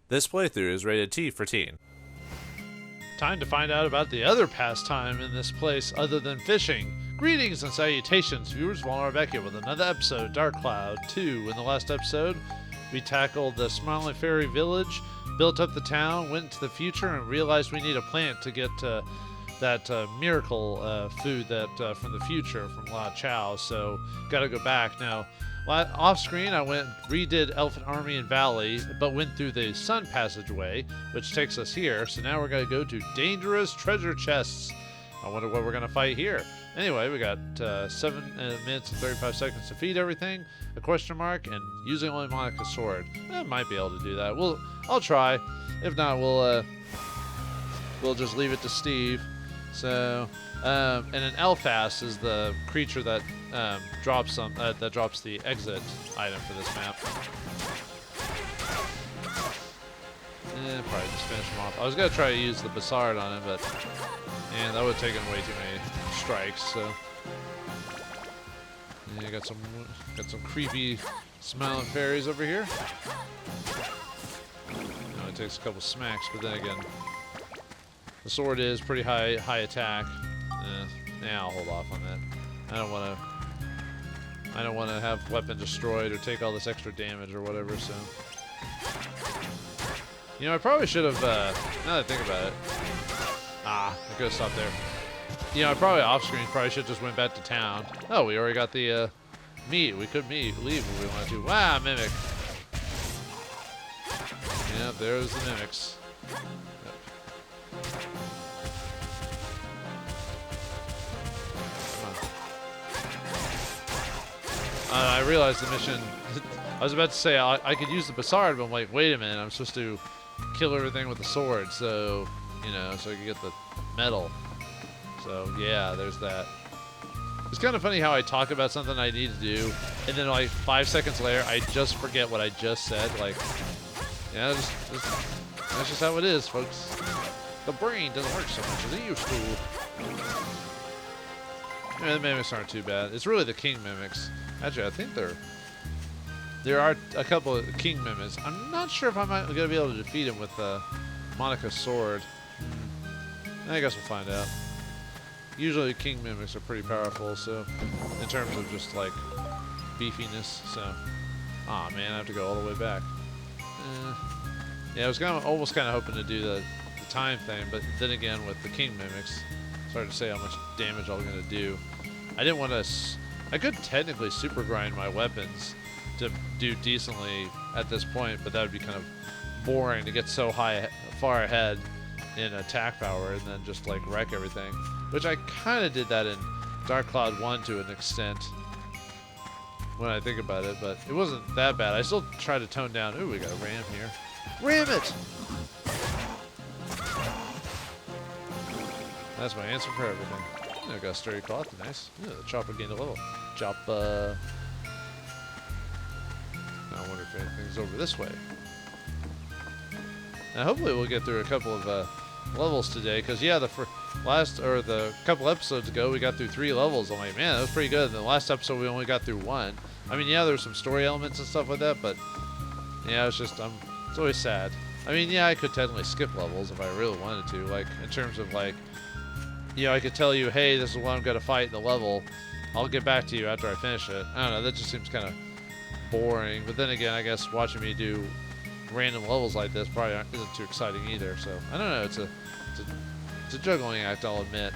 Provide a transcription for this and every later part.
This playthrough is rated T for teen. Time to find out about the other pastime in this place other than fishing. Greetings and salutations, viewers. Vauldemare back here with another episode of Dark Cloud 2. In the last episode, we tackled the Smiling Fairy Village, built up the town, went into the future, and realized we need a plant to get that miracle food that from the future from La Chow. So, got to go back now. Off screen, I went redid Elephant Army and Valley, but went through the Sun Passageway, which takes us here. So now we're going to go to Dangerous Treasure Chests. I wonder what we're going to fight here. Anyway, we got 7 minutes and 35 seconds to feed everything, a question mark, and using only Monica's sword. I might be able to do that. I'll try. If not, we'll just leave it to Steve. So, and an Lfas is the creature that drops the exit item for this map. Probably just finish him off. I was gonna try to use the Bassard on him, but that would have taken way too many strikes. So, yeah, got some creepy smiling fairies over here. It takes a couple smacks, but then again, the sword is pretty high attack. I'll hold off on that. I don't want to have weapon destroyed or take all this extra damage or whatever. So, I probably should have. Now that I think about it, I could have stopped there. I probably off screen should have just went back to town. Oh, we already got the meat. We could leave if we wanted to. Wow, mimic. Yep, there's the mimics. I realized the mission. I was about to say I could use the Bassard, but I'm like, wait a minute, I'm supposed to kill everything with the sword, so so I can get the medal. So yeah, there's that. It's kind of funny how I talk about something I need to do, and then like 5 seconds later, I just forget what I just said. Like, that's just how it is, folks. The brain doesn't work so much as it used to. The mimics aren't too bad. It's really the king mimics. Actually, I think there are a couple of king mimics. I'm not sure if I'm going to be able to defeat him with Monica's sword. I guess we'll find out. Usually king mimics are pretty powerful, so in terms of just like beefiness. So, man, I have to go all the way back. I was almost kind of hoping to do the time thing, but then again, with the king mimics, it's hard to say how much damage I was going to do. I didn't want to. I could technically super grind my weapons to do decently at this point, but that would be kind of boring to get so far ahead in attack power and then just like wreck everything. Which I kind of did that in Dark Cloud 1 to an extent when I think about it, but it wasn't that bad. I still try to tone down. Ooh, we got a ram here. Ram it! That's my answer for everything. I got a sturdy cloth, nice. Yeah, the chopper gained a level. Chopper. I wonder if anything's over this way. Now, hopefully, we'll get through a couple of levels today, because the couple episodes ago, we got through 3 levels. I'm like, man, that was pretty good. And the last episode, we only got through 1. I mean, yeah, there's some story elements and stuff like that, but yeah, it's always sad. I mean, yeah, I could technically skip levels if I really wanted to, like in terms of like. I could tell you, hey, this is what I'm going to fight in the level. I'll get back to you after I finish it. I don't know, that just seems kind of boring. But then again, I guess watching me do random levels like this probably isn't too exciting either. So, I don't know, it's a juggling act, I'll admit.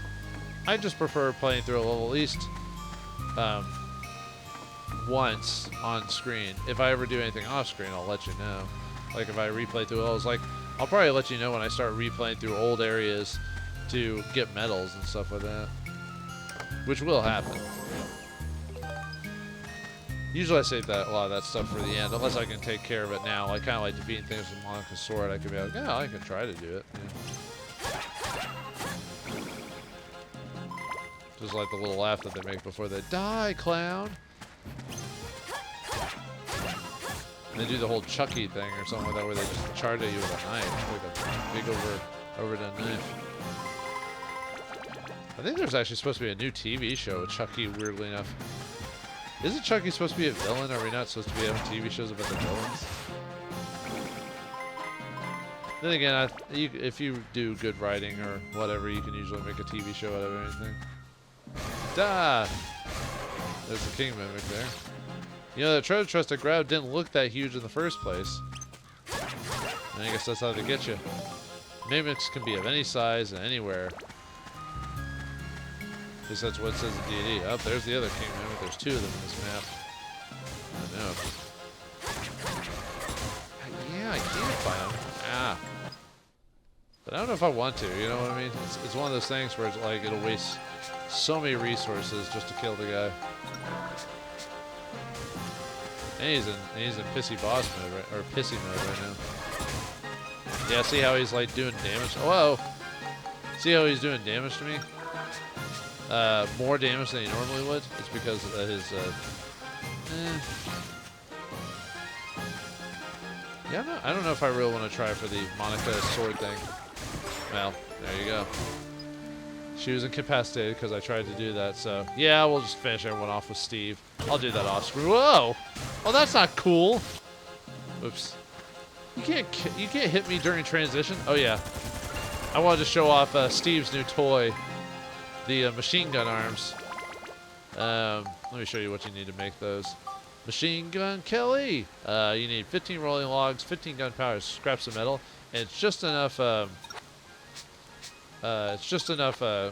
I just prefer playing through a level at least once on screen. If I ever do anything off screen, I'll let you know. Like if I replay through levels, like I'll probably let you know when I start replaying through old areas to get medals and stuff like that, which will happen. Usually I save a lot of that stuff for the end, unless I can take care of it now. Like kind of like defeating things with Monica's sword. I could be like, I can try to do it. Yeah. Just like the little laugh that they make before they die, clown. And they do the whole Chucky thing or something like that, where they just charge at you with a knife, like a big overdone knife. I think there's actually supposed to be a new TV show with Chucky, weirdly enough. Isn't Chucky supposed to be a villain? Are we not supposed to be having TV shows about the villains? Then again, if you do good writing or whatever, you can usually make a TV show out of anything. Da! There's the king mimic there. You know, the treasure chest I grabbed didn't look that huge in the first place. And I guess that's how they get you. Mimics can be of any size and anywhere. At least that's what it says in D&D. Oh, there's the other king mimic. There's two of them in this map. I know. Yeah, I can find them. Ah. But I don't know if I want to, you know what I mean? It's one of those things where it's like it'll waste so many resources just to kill the guy. And he's in pissy boss mode, right? Or pissy mode right now. Yeah, see how he's like doing damage? Whoa! See how he's doing damage to me? More damage than he normally would? It's because of his, Yeah, I don't know if I really want to try for the Monica sword thing. Well, there you go. She was incapacitated because I tried to do that, so yeah, we'll just finish everyone off with Steve. I'll do that off screen. Whoa! Oh, that's not cool. Oops. You can't hit me during transition. Oh yeah. I wanted to show off Steve's new toy, the machine gun arms. Let me show you what you need to make those. Machine gun Kelly. You need 15 rolling logs, 15 gunpowder, scraps of metal, and it's just enough.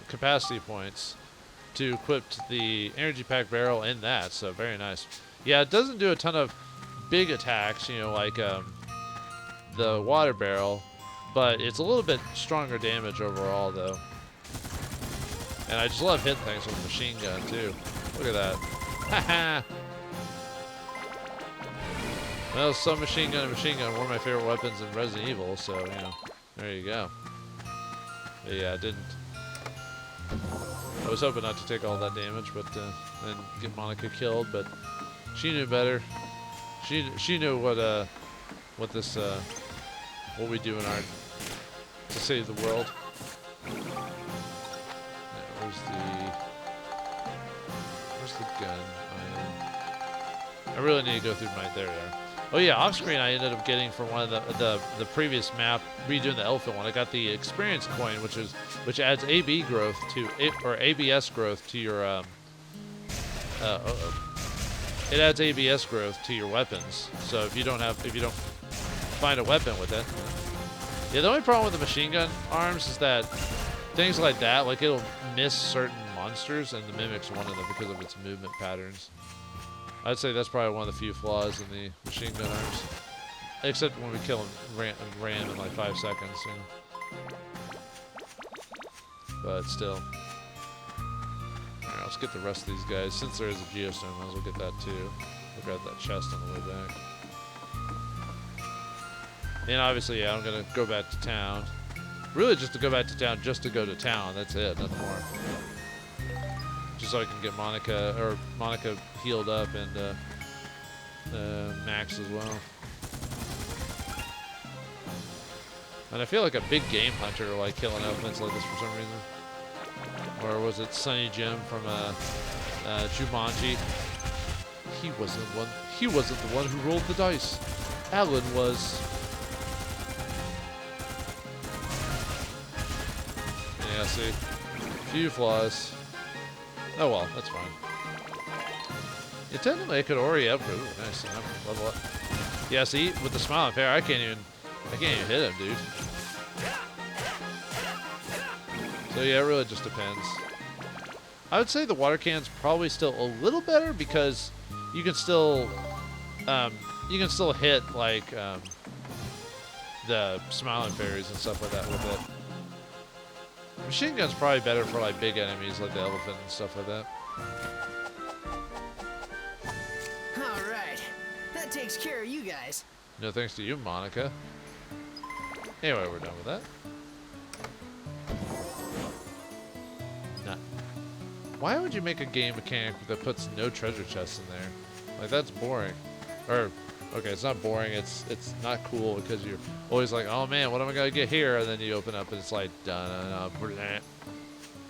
Capacity points to equip the energy pack barrel in that. So very nice. Yeah, it doesn't do a ton of big attacks, you know, like the water barrel, but it's a little bit stronger damage overall, though. And I just love hitting things with a machine gun too. Look at that. Haha. Well, submachine gun and machine gun were my favorite weapons in Resident Evil, so you know, there you go. But yeah, I didn't. I was hoping not to take all that damage, but and get Monica killed. But she knew better. She knew what this what we do in our to save the world. Yeah, where's the gun? I really need to go through my there. Oh yeah, off screen I ended up getting from one of the previous map, redoing the elephant one. I got the experience coin, which adds AB growth to it, or ABS growth to your it adds ABS growth to your weapons. So if you don't find a weapon with it. Yeah, the only problem with the machine gun arms is that things like that, like it'll miss certain monsters, and the mimic's one of them because of its movement patterns. I'd say that's probably one of the few flaws in the machine gun arms. Except when we kill him ram in like 5 seconds, you know. But still. Alright, let's get the rest of these guys. Since there is a geostone, might as well get that too. We'll grab that chest on the way back. And obviously, yeah, I'm gonna go back to town. Really just to go back to town, just to go to town. That's it, nothing more. Just so I can get Monica healed up and Max as well. And I feel like a big game hunter, like killing elephants like this for some reason. Or was it Sonny Jim from Jumanji? He wasn't the one who rolled the dice. Alan was. Yeah, see, few flaws. Oh well, that's fine. Yeah, technically I could already upgrade. Ooh, nice. Level up. Yeah, see, with the smiling fair, I can't even hit him, dude. So yeah, it really just depends. I would say the water can's probably still a little better because you can still hit like the smiling fairies and stuff like that with it. Machine gun's probably better for like big enemies like the elephant and stuff like that. Alright. That takes care of you guys. No thanks to you, Monica. Anyway, we're done with that. Nah. Why would you make a game mechanic that puts no treasure chests in there? Like, that's boring. Or, okay, it's not boring, it's not cool because you're always like, oh man, what am I gonna get here? And then you open up and it's like,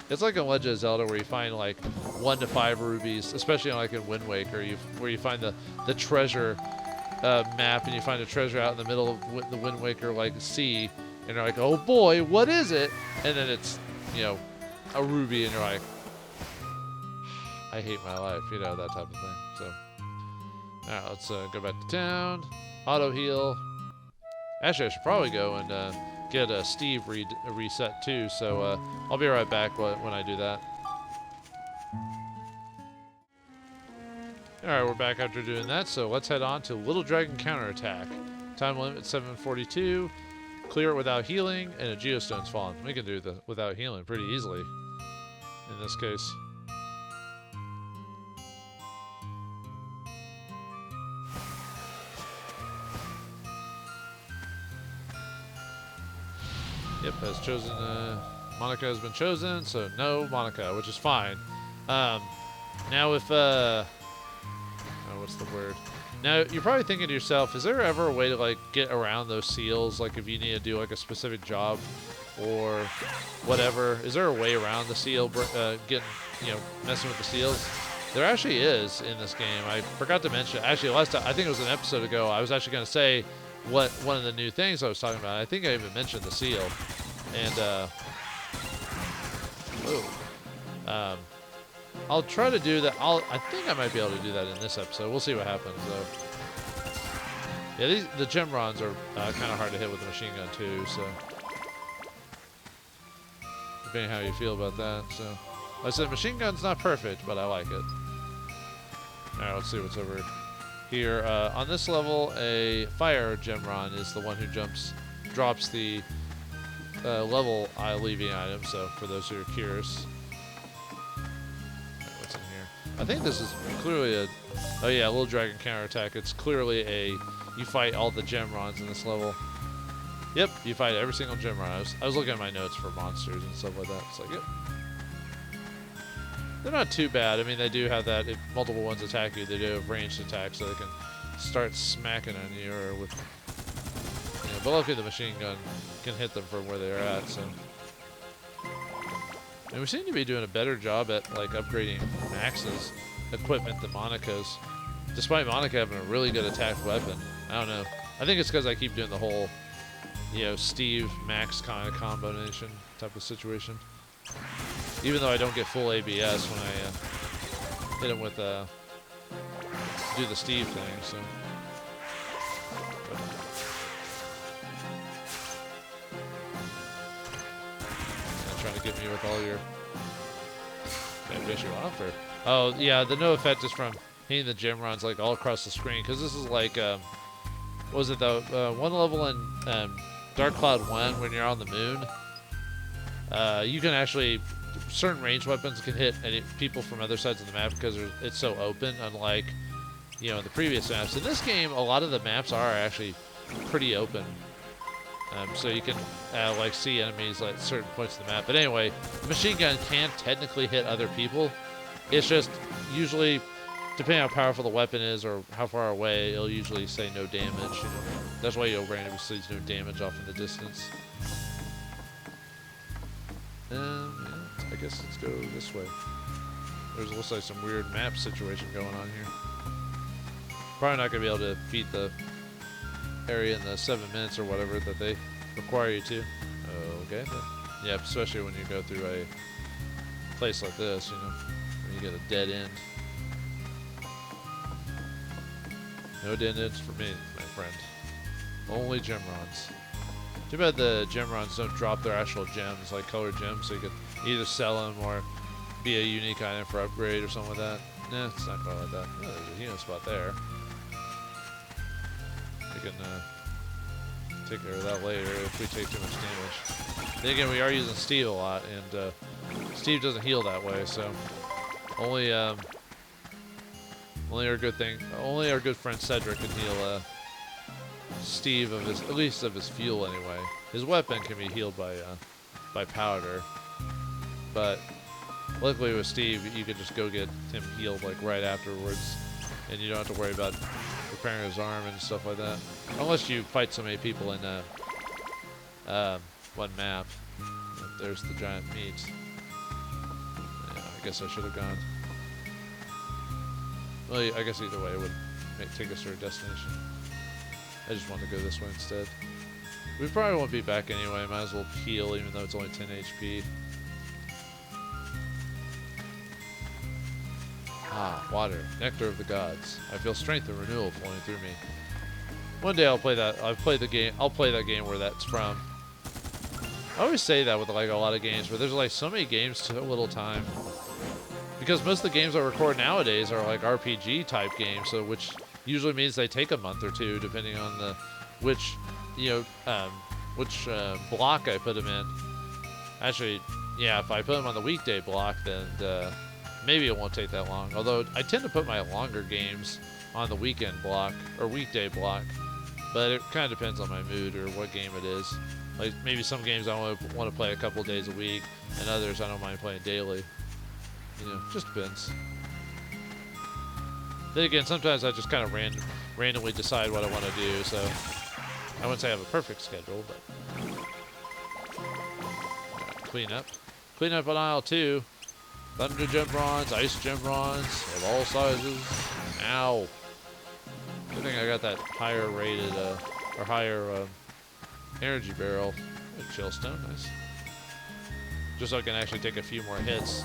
it's like in Legend of Zelda where you find like 1 to 5 rubies, especially like in Wind Waker, where you find the treasure map and you find a treasure out in the middle of the Wind Waker like sea, and you're like, oh boy, what is it? And then it's, you know, a ruby, and you're like, I hate my life, you know, that type of thing. So, alright, let's go back to town. Auto heal. Actually, I should probably go and get Steve reset too. So I'll be right back when I do that. Alright, we're back after doing that, so let's head on to Little Dragon Counterattack. Time limit 7:42. Clear it without healing, and a Geostone's fallen. We can do the without healing pretty easily in this case. Yep, has chosen, Monica has been chosen, so no Monica, which is fine. Now if, oh, what's the word? Now, you're probably thinking to yourself, is there ever a way to, like, get around those seals? Like, if you need to do, like, a specific job or whatever, is there a way around the seal, getting, you know, messing with the seals? There actually is in this game. I forgot to mention, actually, last time, I think it was an episode ago, I was actually going to say what one of the new things I was talking about. I think I even mentioned the seal. And, I'll try to do that. I think I might be able to do that in this episode. We'll see what happens, though. Yeah, the Gemrons are kind of hard to hit with the machine gun, too, so. Depending how you feel about that, so. Like I said, machine gun's not perfect, but I like it. Alright, let's see what's over here. On this level, a fire Gemron is the one who drops the level leaving item, so for those who are curious. What's in here? I think this is clearly a, oh yeah, Little Dragon Counterattack. It's clearly a, you fight all the Gemrons in this level. Yep, you fight every single Gemron. I was looking at my notes for monsters and stuff like that. It's like, yep. They're not too bad. I mean, they do have that, if multiple ones attack you, they do have ranged attacks, so they can start smacking on you, or with, you know, but luckily the machine gun can hit them from where they're at, so. And we seem to be doing a better job at, like, upgrading Max's equipment than Monica's, despite Monica having a really good attack weapon. I don't know. I think it's because I keep doing the whole, you know, Steve Max kind of combination type of situation. Even though I don't get full ABS when I hit him with do the Steve thing, so. Trying to get me with all your ambition offer. Oh yeah, the no effect is from hitting the Gemrons like all across the screen, because this is like what was it though? One level in Dark Cloud 1 when you're on the moon. You can actually, certain ranged weapons can hit people from other sides of the map because it's so open, unlike, you know, the previous maps. In this game, a lot of the maps are actually pretty open. So you can, like, see enemies at certain points of the map. But anyway, the machine gun can technically hit other people. It's just usually, depending on how powerful the weapon is or how far away, it'll usually say no damage. You know? That's why you'll randomly see no damage off in the distance. Yeah, I guess let's go this way. Looks like some weird map situation going on here. Probably not going to be able to beat the area in the 7 minutes or whatever that they require you to. Okay. But yeah, especially when you go through a place like this, you know, when you get a dead end. No dead ends for me, my friend. Only Gemrons. Too bad the Gemrons don't drop their actual gems, like colored gems, so you could either sell them or be a unique item for upgrade or something like that. Nah, it's not quite like that. Oh, there's a healing spot there. We can take care of that later if we take too much damage. Then again, we are using Steve a lot, and Steve doesn't heal that way, so only our good friend Cedric can heal Steve of his, at least of his fuel anyway. His weapon can be healed by powder, but luckily with Steve, you could just go get him healed like right afterwards, and you don't have to worry about repairing his arm and stuff like that. Unless you fight so many people in one map. There's the giant meat. Yeah, I guess I should have gone. Well, I guess either way it would take us to our destination. I just wanted to go this way instead. We probably won't be back anyway. Might as well heal, even though it's only 10 HP. Ah, water. Nectar of the gods. I feel strength and renewal flowing through me. One day I'll play that. I'll play that game where that's from. I always say that with like a lot of games, but there's like so many games to little time. Because most of the games I record nowadays are like RPG type games, so which usually means they take a month or two, depending on the which block I put them in. Actually, yeah, if I put them on the weekday block, then maybe it won't take that long. Although I tend to put my longer games on the weekend block or weekday block, but it kind of depends on my mood or what game it is. Like maybe some games I want to play a couple days a week, and others I don't mind playing daily. You know, just depends. Then again, sometimes I just kind of randomly decide what I want to do, so I wouldn't say I have a perfect schedule, but clean up. Clean up on aisle 2. Thunder Gemrons, Ice Gemrons of all sizes. Ow. Good thing I got that higher rated, or higher energy barrel. Geostone, nice. Just so I can actually take a few more hits.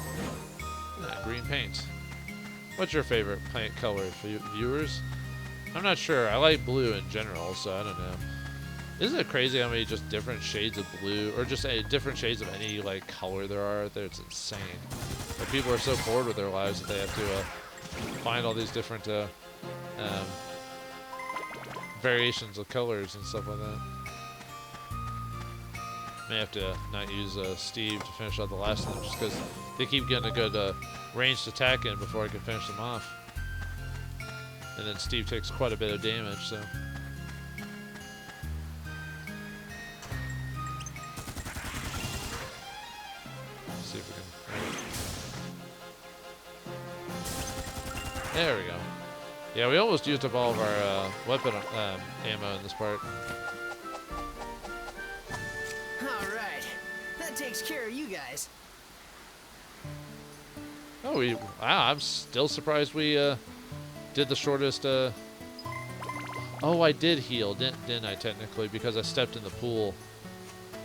Green paint. What's your favorite paint color for viewers? I'm not sure. I like blue in general, so I don't know. Isn't it crazy how many just different shades of blue, or just different shades of any like color there are out there? It's insane. But people are so bored with their lives that they have to find all these different variations of colors and stuff like that. May have to not use Steve to finish out the last of them, just because they keep getting a good ranged attack in before I can finish them off. And then Steve takes quite a bit of damage, so. Let's see if we can. There we go. Yeah, we almost used up all of our weapon ammo in this part. Alright. That takes care of you guys. Oh, wow, I'm still surprised we did the shortest. Oh, I did heal, didn't I? Technically, because I stepped in the pool.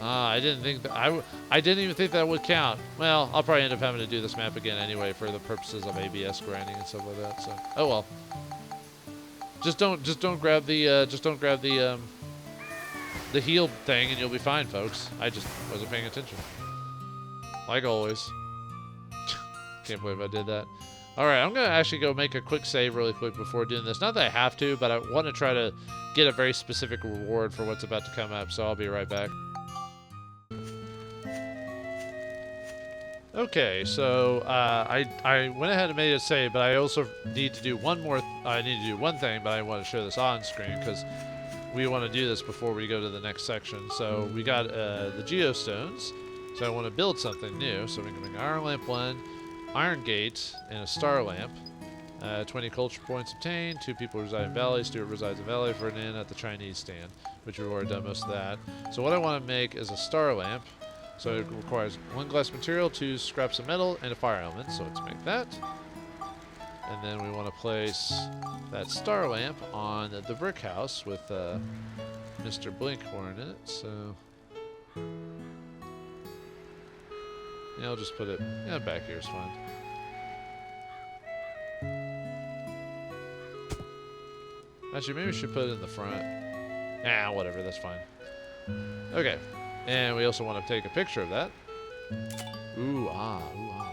I didn't think that I didn't even think that would count. Well, I'll probably end up having to do this map again anyway for the purposes of ABS grinding and stuff like that. So, oh well. Just don't grab the heal thing and you'll be fine, folks. I just wasn't paying attention. Like always. Can't believe I did that. Alright, I'm going to actually go make a quick save really quick before doing this. Not that I have to, but I want to try to get a very specific reward for what's about to come up, so I'll be right back. Okay, so I went ahead and made a save, but I also need to do one thing, but I want to show this on screen because we want to do this before we go to the next section. So we got the Geostones, so I want to build something new. So we can make Iron Lamp 1, Iron Gate, and a Star Lamp. 20 culture points obtained. 2 people reside in Valley. Stuart resides in Valley for an inn at the Chinese stand, which we've already done most of that. So what I want to make is a Star Lamp. So it requires 1 glass material, 2 scraps of metal, and a fire element. So let's make that. And then we want to place that Star Lamp on the brick house with Mr. Blinkhorn in it. So yeah, I'll just put it back here is fine. Actually, maybe we should put it in the front. Whatever, that's fine. Okay, and we also want to take a picture of that. Ooh, ah, wow.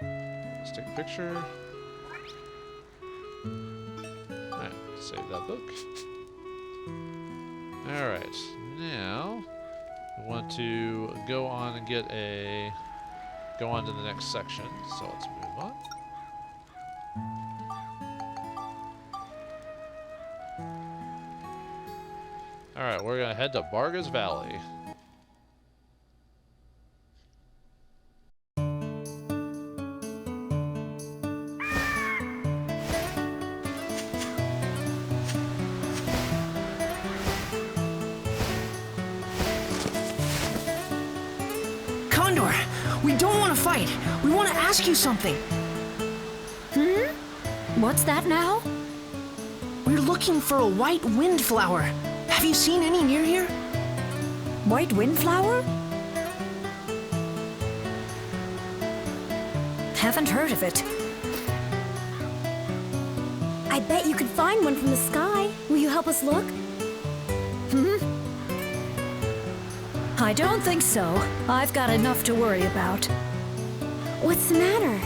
Let's take a picture. Alright, save that book. Alright, now we want to go on and go on to the next section. So let's move on. Alright, we're going to head to Barga's Valley. Condor, we don't want to fight. We want to ask you something. What's that now? We're looking for a white windflower. Have you seen any near here? White windflower? Haven't heard of it. I bet you could find one from the sky. Will you help us look? I don't think so. I've got enough to worry about. What's the matter?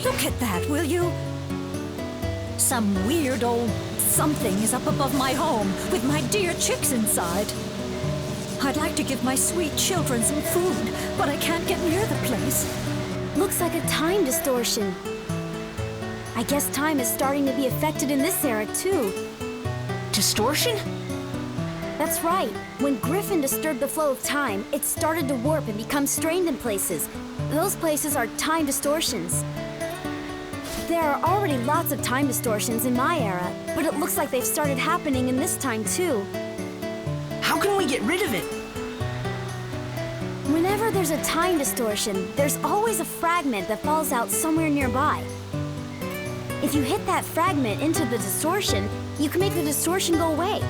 Look at that, will you? Some weird old something is up above my home with my dear chicks inside. I'd like to give my sweet children some food, but I can't get near the place. Looks like a time distortion. I guess time is starting to be affected in this era, too. Distortion? That's right. When Griffon disturbed the flow of time, it started to warp and become strained in places. Those places are time distortions. There are already lots of time distortions in my era, but it looks like they've started happening in this time, too. How can we get rid of it? Whenever there's a time distortion, there's always a fragment that falls out somewhere nearby. If you hit that fragment into the distortion, you can make the distortion go away.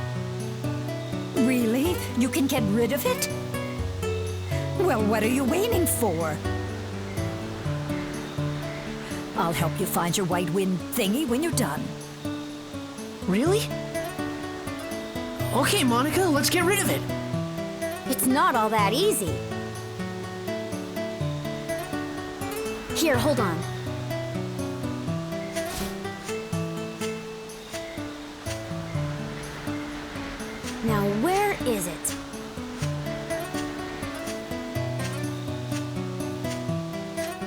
Really? You can get rid of it? Well, what are you waiting for? I'll help you find your white wind thingy when you're done. Really? Okay, Monica, let's get rid of it. It's not all that easy. Here, hold on. Now, where is it?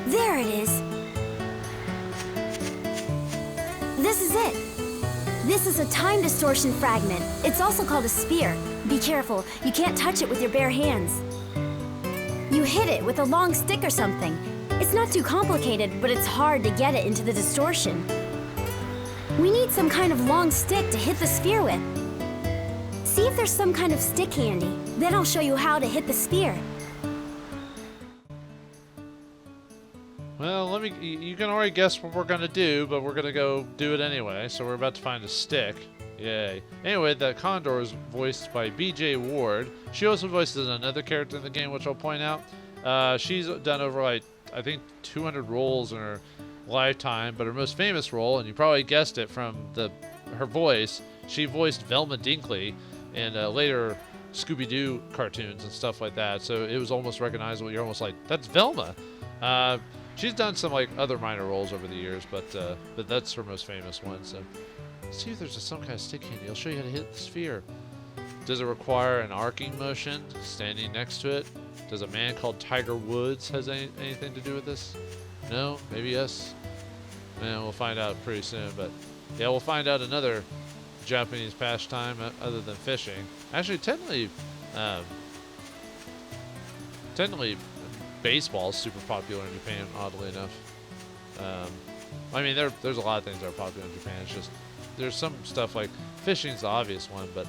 There it is. This is it. This is a time distortion fragment. It's also called a sphere. Be careful, you can't touch it with your bare hands. You hit it with a long stick or something. It's not too complicated, but it's hard to get it into the distortion. We need some kind of long stick to hit the sphere with. See if there's some kind of stick handy. Then I'll show you how to hit the sphere. Well, you can already guess what we're gonna do, but we're gonna go do it anyway. So we're about to find a stick. Yay. Anyway, the Condor is voiced by B.J. Ward. She also voices another character in the game, which I'll point out. She's done over, like, I think 200 roles in her lifetime, but her most famous role, and you probably guessed it from her voice, she voiced Velma Dinkley in later Scooby-Doo cartoons and stuff like that. So it was almost recognizable. You're almost like, that's Velma. She's done some like other minor roles over the years, but that's her most famous one. So let's see if there's some kind of stick handy. I'll show you how to hit the sphere. Does it require an arcing motion, standing next to it? Does a man called Tiger Woods has anything to do with this? No? Maybe yes? Man, we'll find out pretty soon. But yeah, we'll find out another Japanese pastime other than fishing. Actually, technically, baseball is super popular in Japan, oddly enough. I mean, there's a lot of things that are popular in Japan. It's just, there's some stuff like fishing's the obvious one, but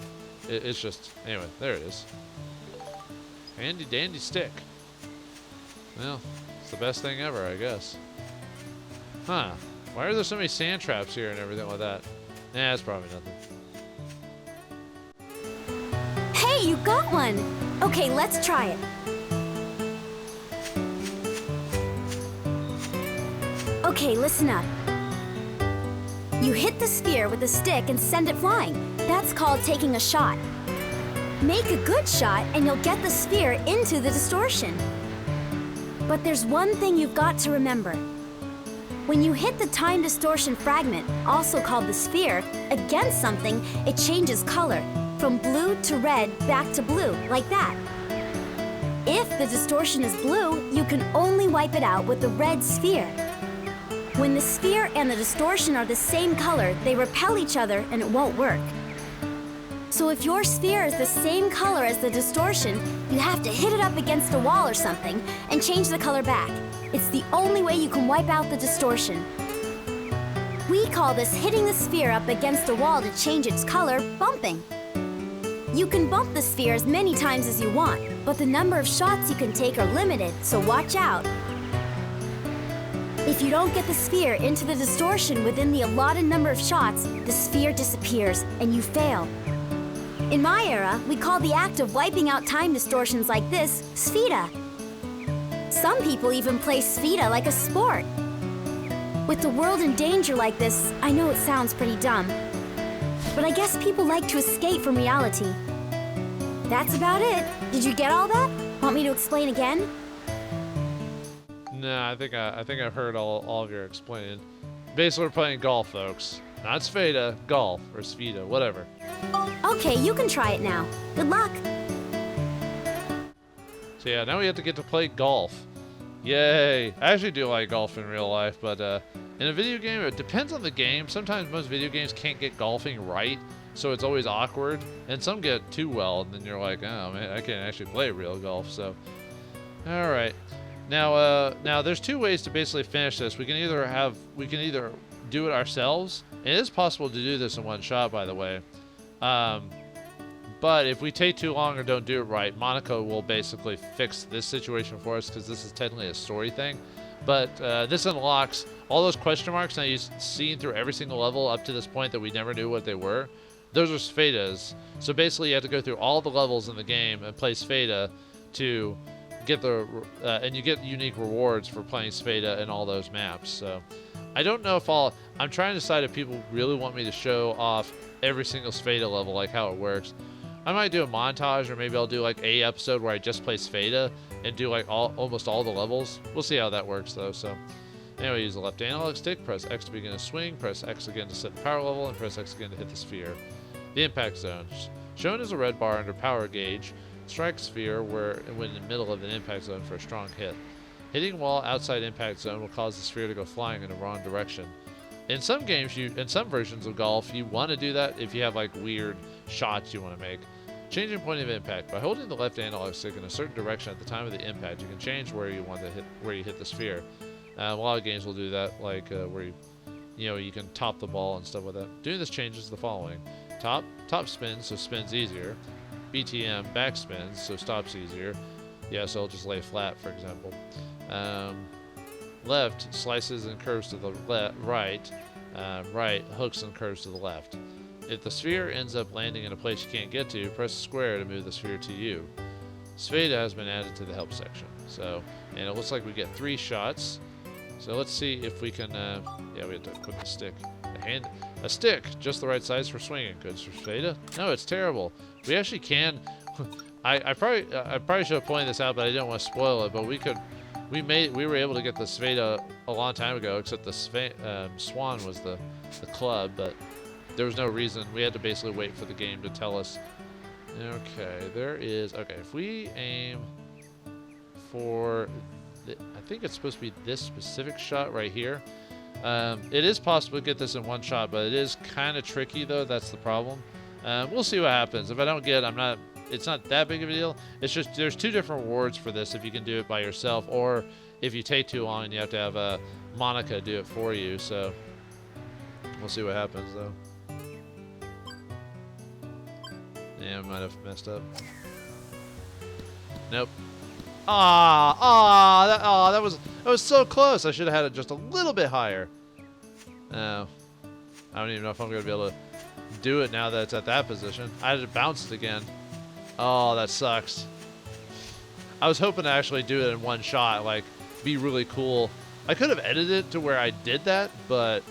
it's just, anyway, there it is. Handy dandy stick. Well, it's the best thing ever, I guess. Huh. Why are there so many sand traps here and everything like that? Nah, it's probably nothing. Hey, you got one! Okay, let's try it. Okay, listen up. You hit the sphere with a stick and send it flying. That's called taking a shot. Make a good shot and you'll get the sphere into the distortion. But there's one thing you've got to remember. When you hit the time distortion fragment, also called the sphere, against something, it changes color, from blue to red back to blue, like that. If the distortion is blue, you can only wipe it out with the red sphere. When the sphere and the distortion are the same color, they repel each other and it won't work. So if your sphere is the same color as the distortion, you have to hit it up against a wall or something and change the color back. It's the only way you can wipe out the distortion. We call this hitting the sphere up against a wall to change its color bumping. You can bump the sphere as many times as you want, but the number of shots you can take are limited, so watch out. If you don't get the sphere into the distortion within the allotted number of shots, the sphere disappears and you fail. In my era, we call the act of wiping out time distortions like this Sfida. Some people even play Sfida like a sport. With the world in danger like this, I know it sounds pretty dumb, but I guess people like to escape from reality. That's about it. Did you get all that? Want me to explain again? No, I think I've heard all of your explaining. Basically, we're playing golf, folks. Not Sfida, golf, or Sfida, whatever. Okay, you can try it now. Good luck. So yeah, now we have to get to play golf. Yay! I actually do like golf in real life, but in a video game, it depends on the game. Sometimes most video games can't get golfing right, so it's always awkward. And some get too well, and then you're like, oh man, I can't actually play real golf. So, all right. Now there's two ways to basically finish this. We can either do it ourselves. And it is possible to do this in one shot, by the way. But if we take too long or don't do it right, Monica will basically fix this situation for us because this is technically a story thing. But this unlocks all those question marks now you've seen through every single level up to this point that we never knew what they were. Those are Sphadas. So basically you have to go through all the levels in the game and play Sphada to get the... and you get unique rewards for playing Sphada in all those maps. So I don't know if I'm trying to decide if people really want me to show off every single Sphada level, like how it works. I might do a montage, or maybe I'll do like a episode where I just play Sphada and do like almost all the levels. We'll see how that works though. So anyway, use the left analog stick, press X to begin a swing, press X again to set the power level, and press X again to hit the sphere. The impact zone. Shown as a red bar under power gauge, strike sphere when in the middle of an impact zone for a strong hit. Hitting wall outside impact zone will cause the sphere to go flying in the wrong direction. In some games, in some versions of golf, you want to do that if you have like weird shots you want to make. Changing point of impact. By holding the left analog stick in a certain direction at the time of the impact, you can change where you want to hit the sphere. A lot of games will do that, like where you can top the ball and stuff like that. Doing this changes the following: top spins, so spins easier. BTM backspins, so stops easier. Yeah, so I'll just lay flat, for example. Left slices and curves to the right. Right hooks and curves to the left. If the sphere ends up landing in a place you can't get to, press square to move the sphere to you. Sphada has been added to the help section. So, and it looks like we get 3 shots. So let's see if we can. Yeah, we have to put the stick. A stick, just the right size for swinging. Good for Sphada. No, it's terrible. We actually can. I probably should have pointed this out, but I didn't want to spoil it. But we were able to get the Sphada a long time ago, except the Swan was the club, but there was no reason. We had to basically wait for the game to tell us. Okay, if we aim for, I think it's supposed to be this specific shot right here. It is possible to get this in one shot, but it is kind of tricky though. That's the problem. We'll see what happens. If I don't get, it's not that big of a deal. It's just there's 2 different rewards for this if you can do it by yourself, or if you take too long, you have to have Monica do it for you. So we'll see what happens though. Yeah, I might have messed up. Nope. That was so close. I should have had it just a little bit higher. No, I don't even know if I'm gonna be able to do it now that it's at that position. I had to bounce it again. Oh, that sucks. I was hoping to actually do it in one shot, like be really cool. I could have edited it to where I did that, but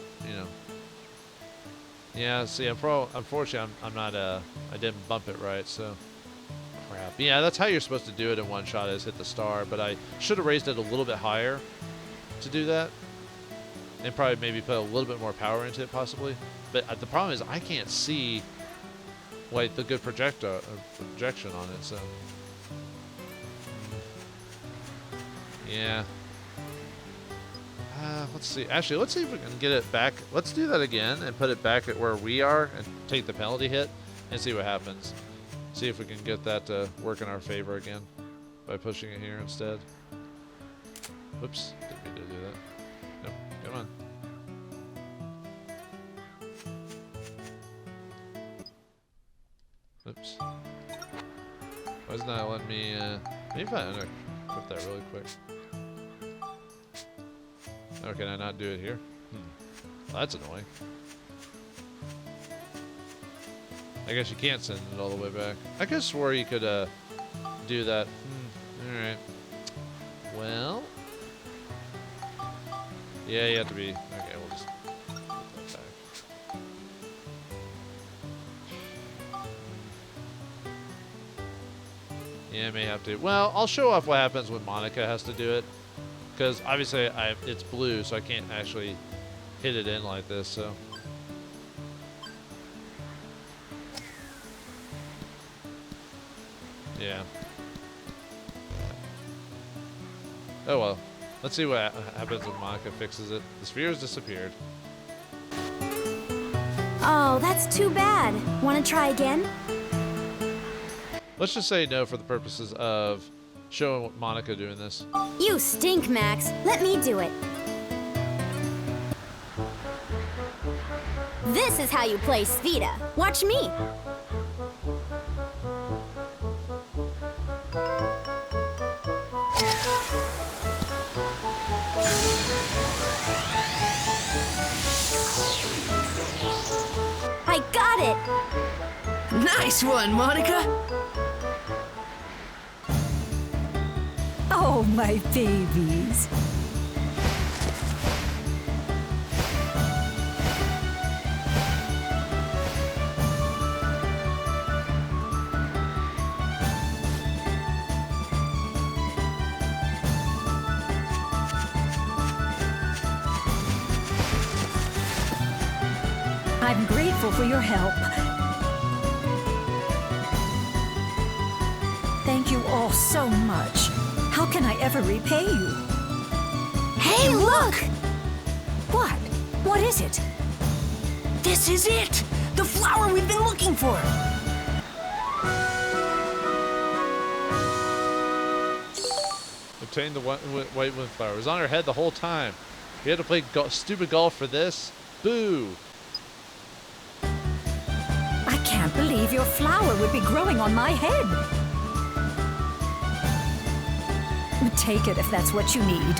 yeah. See, unfortunately, I'm not. I didn't bump it right, so crap. Yeah, that's how you're supposed to do it in one shot, is hit the star. But I should have raised it a little bit higher to do that, and probably maybe put a little bit more power into it, possibly. But the problem is I can't see like the good projection on it. So yeah. Let's see. Actually, let's see if we can get it back. Let's do that again and put it back at where we are and take the penalty hit and see what happens. See if we can get that to work in our favor again by pushing it here instead. Whoops. Didn't mean to do that. Nope. Come on. Oops. Why isn't that letting me, maybe if I put that really quick. Oh, can I not do it here? Well, that's annoying. I guess you can't send it all the way back. I could have swore you could do that. Alright. Well. Yeah, you have to be. Okay, we'll just put that back. Yeah, I may have to. Well, I'll show off what happens when Monica has to do it. Because obviously it's blue, so I can't actually hit it in like this, so. Yeah. Oh well. Let's see what happens when Monica fixes it. The sphere has disappeared. Oh, that's too bad. Want to try again? Let's just say no for the purposes of showing Monica doing this. You stink, Max. Let me do it. This is how you play Spheda. Watch me. I got it! Nice one, Monica! Oh, my babies. I'm grateful for your help. Thank you all so much. How can I ever repay you? Hey, look! What? What is it? This is it! The flower we've been looking for! Obtained the white windflower. It was on her head the whole time. We had to play stupid golf for this? Boo! I can't believe your flower would be growing on my head. Take it if that's what you need.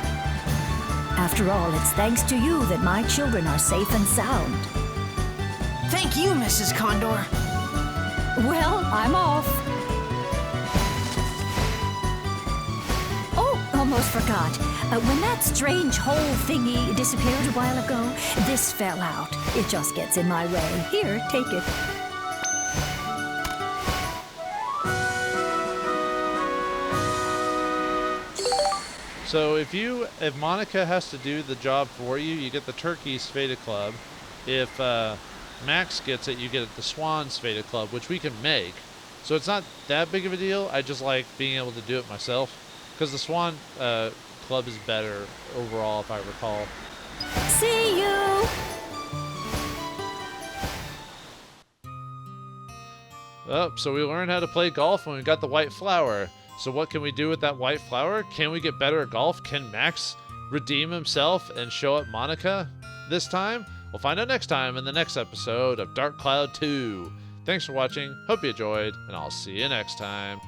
After all, it's thanks to you that my children are safe and sound. Thank you, Mrs. Condor. Well, I'm off. Oh, almost forgot. When that strange hole thingy disappeared a while ago, this fell out. It just gets in my way. Here, take it. So if Monica has to do the job for you, you get the Turkey Spheda Club. If Max gets it, you get the Swan Spheda Club, which we can make. So it's not that big of a deal. I just like being able to do it myself. Because the Swan Club is better overall, if I recall. See you! Oh, so we learned how to play golf when we got the white flower. So what can we do with that white flower? Can we get better at golf? Can Max redeem himself and show up Monica this time? We'll find out next time in the next episode of Dark Cloud 2. Thanks for watching. Hope you enjoyed, and I'll see you next time.